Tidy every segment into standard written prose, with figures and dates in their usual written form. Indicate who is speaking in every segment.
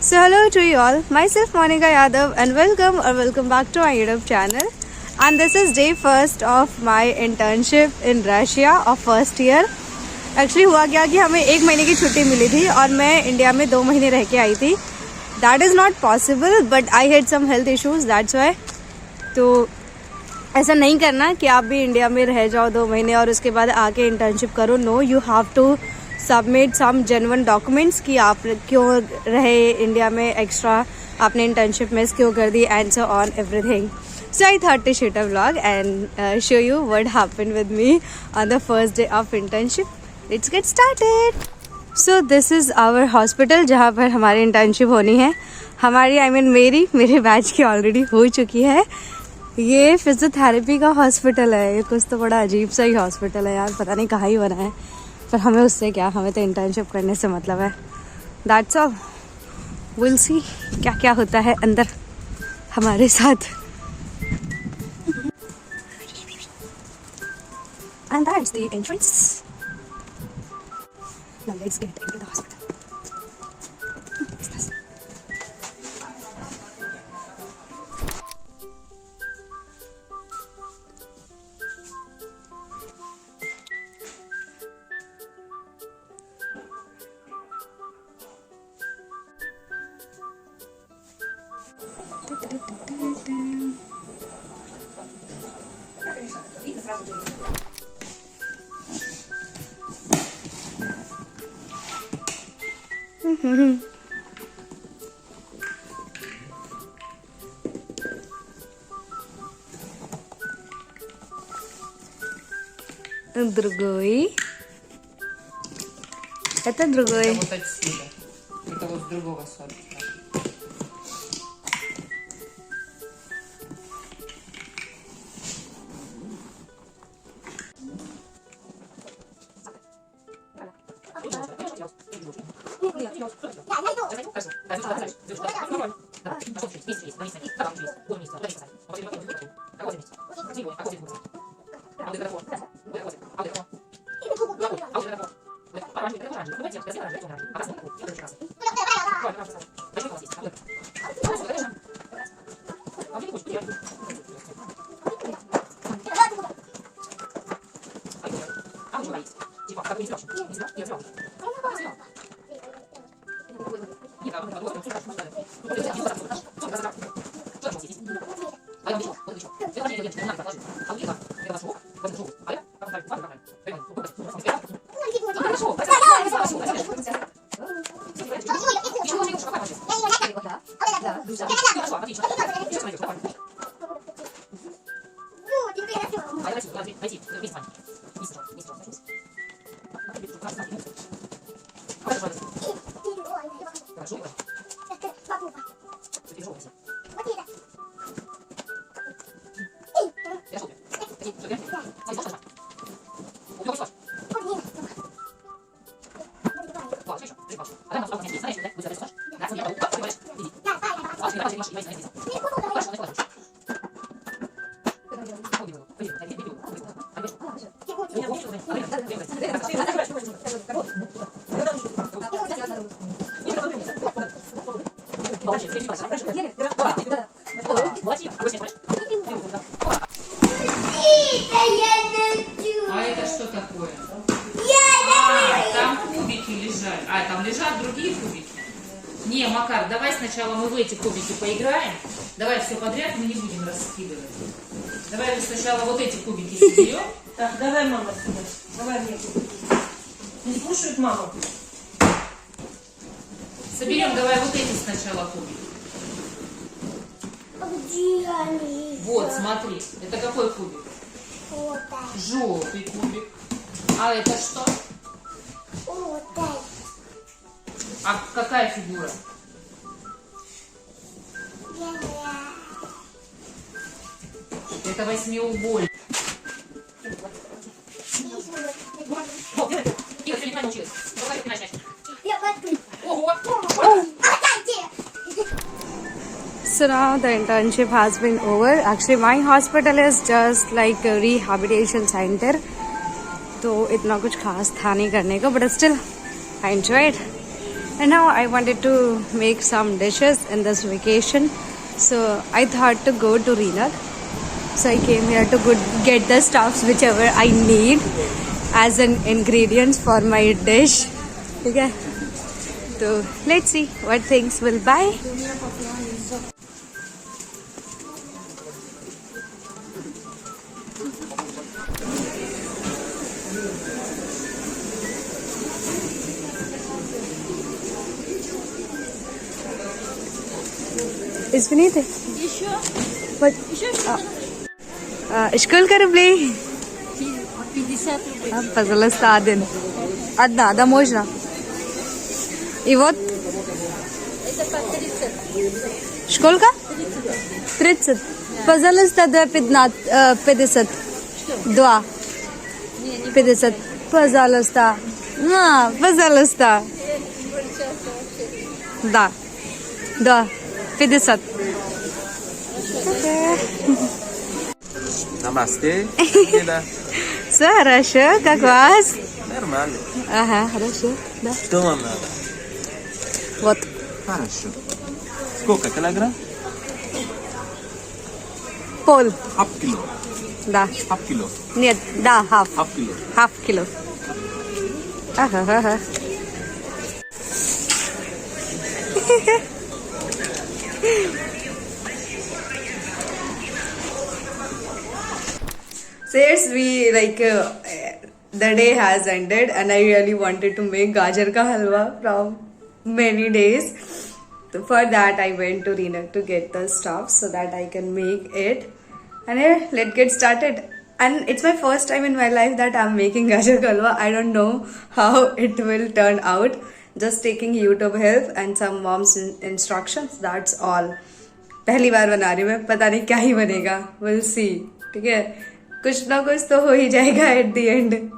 Speaker 1: So hello to you all, myself Monica Yadav and welcome back to my YouTube channel. And this is day first of my internship in Russia of first year. Actually हुआ क्या कि हमें 1 महीने की छुट्टी मिली थी और मैं इंडिया में 2 महीने रह के आई थी. That is not possible but I had some health issues, that's why. तो ऐसा नहीं करना कि आप भी इंडिया में रह जाओ 2 महीने और उसके बाद आके इंटर्नशिप करो. No, you have to submit some genuine documents कि आप क्यों रहे इंडिया में, एक्स्ट्रा आपने इंटर्नशिप मिस क्यों कर दी, and so on everything. So I thought to shoot a vlog and show you what happened with me on the first day of internship. Let's get started. So this is our hospital जहाँ पर हमारी internship होनी है. हमारी मेरे batch की already हो चुकी है. ये फिजियोथेरेपी का हॉस्पिटल है. ये कुछ तो बड़ा अजीब सा ही हॉस्पिटल है यार, पता नहीं कहाँ ही बना है, पर हमें उससे क्या, हमें तो इंटर्नशिप करने से मतलब है. That's all. विल सी क्या क्या होता है अंदर हमारे साथ. And that's the entrance. Now let's get into the hospital. Другой. Это другой.
Speaker 2: Это вот отсюда. Это вот с другого сорта. А это что такое? Там кубики лежат. Там лежат другие кубики. Не, Макар, давай сначала мы в эти кубики поиграем. Давай все подряд, мы не будем раскидывать. Давай сначала вот эти кубики соберем.
Speaker 3: Так, давай, мама, сюда. Давай мне кубики. Не слушают маму.
Speaker 2: Соберем, давай вот эти сначала кубики.
Speaker 4: Где они?
Speaker 2: Вот, смотри. Это какой кубик?
Speaker 4: Вот так.
Speaker 2: Желтый кубик. А это что?
Speaker 4: Вот так.
Speaker 2: А какая фигура? Это восьмиугольник.
Speaker 1: So now the internship has been over. Actually my hospital is just like a rehabilitation center. तो इतना कुछ खास था नहीं करने को, but still I enjoyed. And now I wanted to make some dishes in this vacation. So I thought to go to Reenak. So I came here to get the stuffs whichever I need as an ingredients for my dish. Okay. So let's see what things we'll buy. Is Vinith? What? School ka ruble? Пожалуйста, один. Одна, да можно. И вот. Сколько? 30. Пожалуйста, 50. 2. 50. Пожалуйста. Пожалуйста. Да. Да. 50.
Speaker 5: Намасте. Да.
Speaker 1: Все хорошо, как у вас?
Speaker 5: Нормально.
Speaker 1: Ага, хорошо, да.
Speaker 5: Что вам надо?
Speaker 1: Вот.
Speaker 5: Хорошо. Сколько килограмм?
Speaker 1: Пол.
Speaker 5: Half kilo.
Speaker 1: Да.
Speaker 5: Half kilo.
Speaker 1: Нет, да, half.
Speaker 5: Half kilo.
Speaker 1: Half kilo. Ага. So yes, the day has ended and I really wanted to make gajar ka halwa from many days. So for that I went to Reenak to get the stuff so that I can make it. And here, let's get started. And it's my first time in my life that I'm making gajar ka halwa. I don't know how it will turn out. Just taking YouTube help and some mom's instructions. That's all. पहली बार बना रही हूँ मैं, पता नहीं क्या ही बनेगा. We'll see. ठीक है, कुछ ना कुछ तो हो ही जाएगा at the end.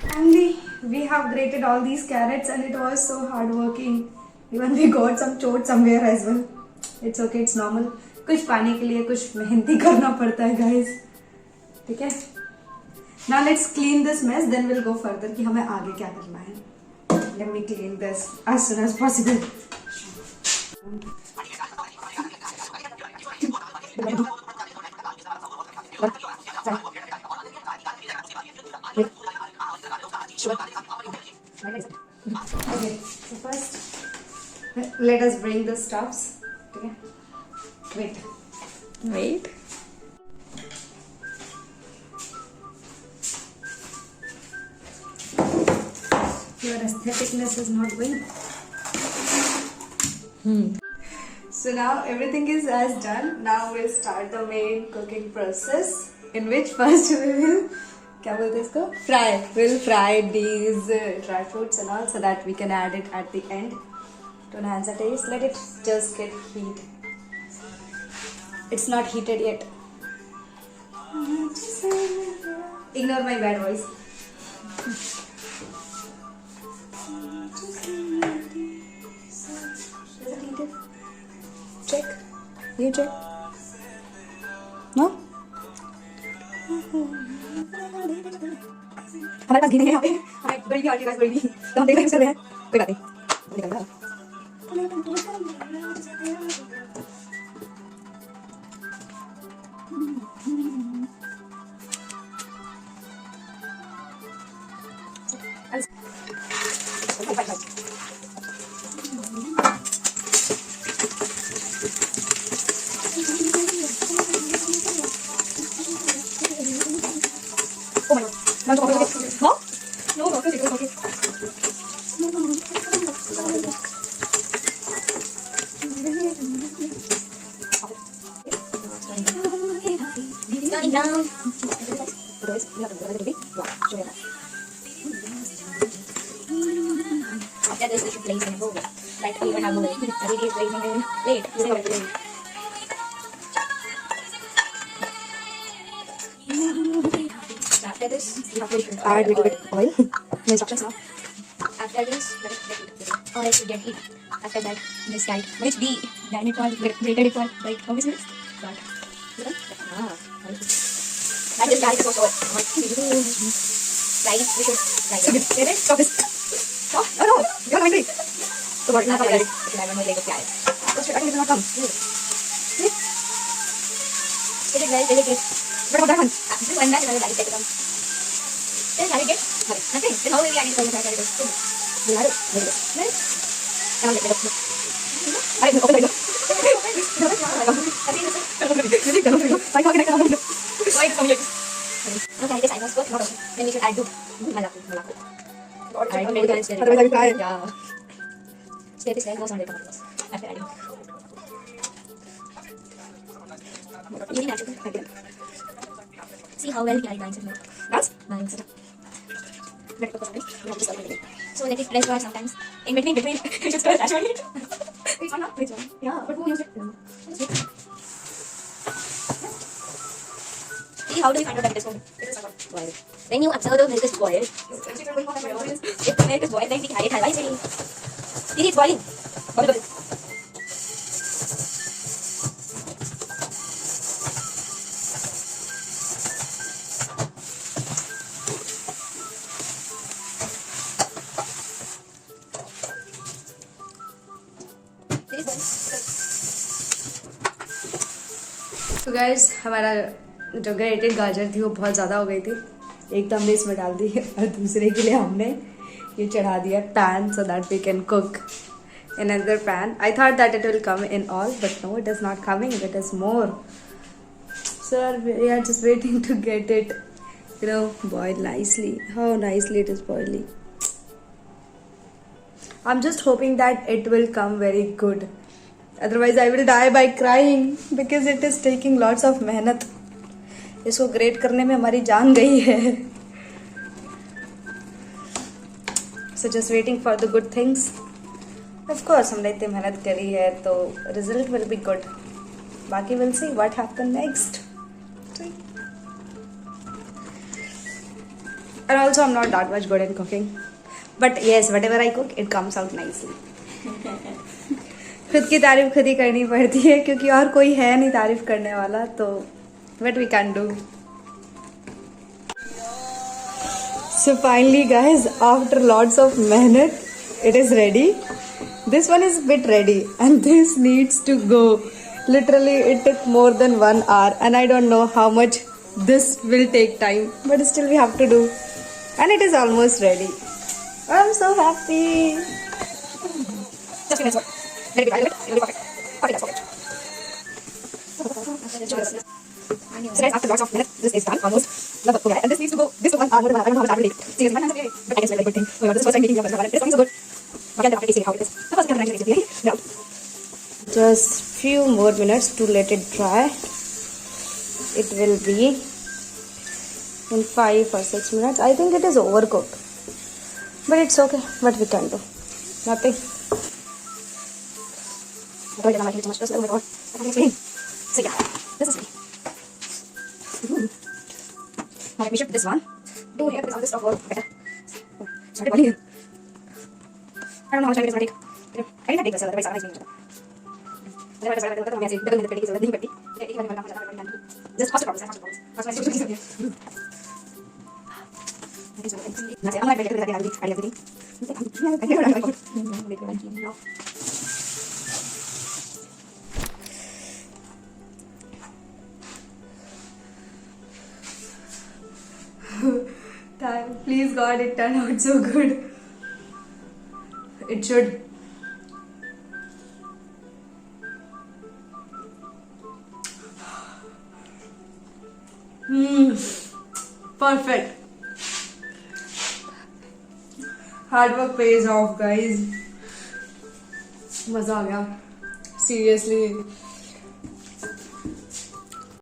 Speaker 1: Finally, we have grated all these carrots and it was so hard working. Even we got some chot somewhere as well. It's okay, it's normal. कुछ पाने के लिए कुछ मेहनती करना पड़ता है guys. ठीक है? Now let's clean this mess, then we'll go further कि हमें आगे क्या करना है. Let me clean this as soon as possible. Okay, so first let us bring the stuffs. Okay. Wait. Your aestheticness is not going. So now everything is as done. Now we'll start the main cooking process, in which first we will क्या बोलते हैं इसको? Fry. We'll fry these dry fruits and all so that we can add it at the end to enhance the taste. Let it just get heat. It's not heated yet. Ignore my bad voice. Is it heated? Check. You check. No? हमारे पास घी नहीं है यहाँ पे. हमें बड़ी भी आती है, बड़ी भी तो हम देखा यूज कर रहे हैं. कोई बात नहीं, निकल रहा. Oh my god. No? No, no.
Speaker 3: Going down. After this, we should place in a bowl. Like we even have bowl. Every day is placing in plate. This is what we do. After this, we have to
Speaker 1: Add little bit oil.
Speaker 3: instructions now. After this, let it or it should get heat. After that, this guy, which we grind it for, grated it for like how many minutes? That. That is garlic also. Right, we should like it. Stop this. Stop. Oh no, you're not angry. So what? Not garlic. I want to like a carrot. So should I not come? It is very delicate. What about that one? This one that is very delicate. Then garlic get nothing. Then how will we add it for the garlic? We add it. Right? And I'll get rid of it. Alright, open the window. Why can't I come out? Why it's so weird? Okay, this I must go. Then we should add malaku. Otherwise I will cry. Yeah. Step is like goes on the tomatoes. After adding. Really natural. See how well we add lines in there. That's lines. So let it rest for sometimes. In between, we should stir that one. Wait, one, wait, one. Yeah, but who used it? See, how do you find out that it is boiled? It is boiled. When you observe the milk is boiled, if the milk is boiled, then we can add it. Halwa is ready. See, it's boiling. Bubble.
Speaker 1: तो guys हमारा जो grated गाजर थी वो बहुत ज़्यादा हो गई थी, एक तो हमने इसमें डाल दी और दूसरे के लिए हमने ये चढ़ा दिया pan so that we can cook in another pan. I thought that it will come in all but no, it is not coming, it is more. So we are just waiting to get it, boiled nicely. How nicely it is boiling. I'm just hoping that it will come very good. Otherwise I will die by crying because it is taking lots of मेहनत. इसको great करने में हमारी जान गई है. So just waiting for the good things. Of course हमने इतनी मेहनत करी है तो result will be good. बाकी we'll see what happen next. And also I'm not that much good in cooking. But yes, whatever I cook, it comes out nicely. खुद की तारीफ खुद ही करनी पड़ती है क्योंकि और कोई है नहीं तारीफ करने वाला, तो what we can do. So finally guys, after lots of mehnat, it is ready. This one is a bit ready and this needs to go. Literally it took more than 1 hour and I don't know how much this will take time, but still we have to do. And it is almost ready. I'm so happy.
Speaker 3: Just give it. Let it be. It will be perfect. Perfect, that's perfect. So guys, after lots of minutes, this is done almost. Okay, and this needs to go. This one, I don't know how much I will take. See, it's 100, but I guess it's a very good thing. Oh my god, this is the first time making yogurt. This one is so good. Again, after tasting how it is. The first time I actually tasted it. Yeah.
Speaker 1: Just few more minutes to let it dry. It will be in 5 or 6 minutes. I think it is overcooked, but it's okay. What we can do? Nothing.
Speaker 3: I don't like it too much. Just a little bit more. I can't explain. So yeah, this is me. Now let me shift this one. Do here because all this stuff works better. Started boiling. I don't know how much time it is going to take. I didn't take this, otherwise I was making it. Just faster problems. That's why I switched to this. I'm not ready to do everything.
Speaker 1: Please God, it turned out so good. It should. Perfect. Hard work page of guys. मजा आ गया seriously.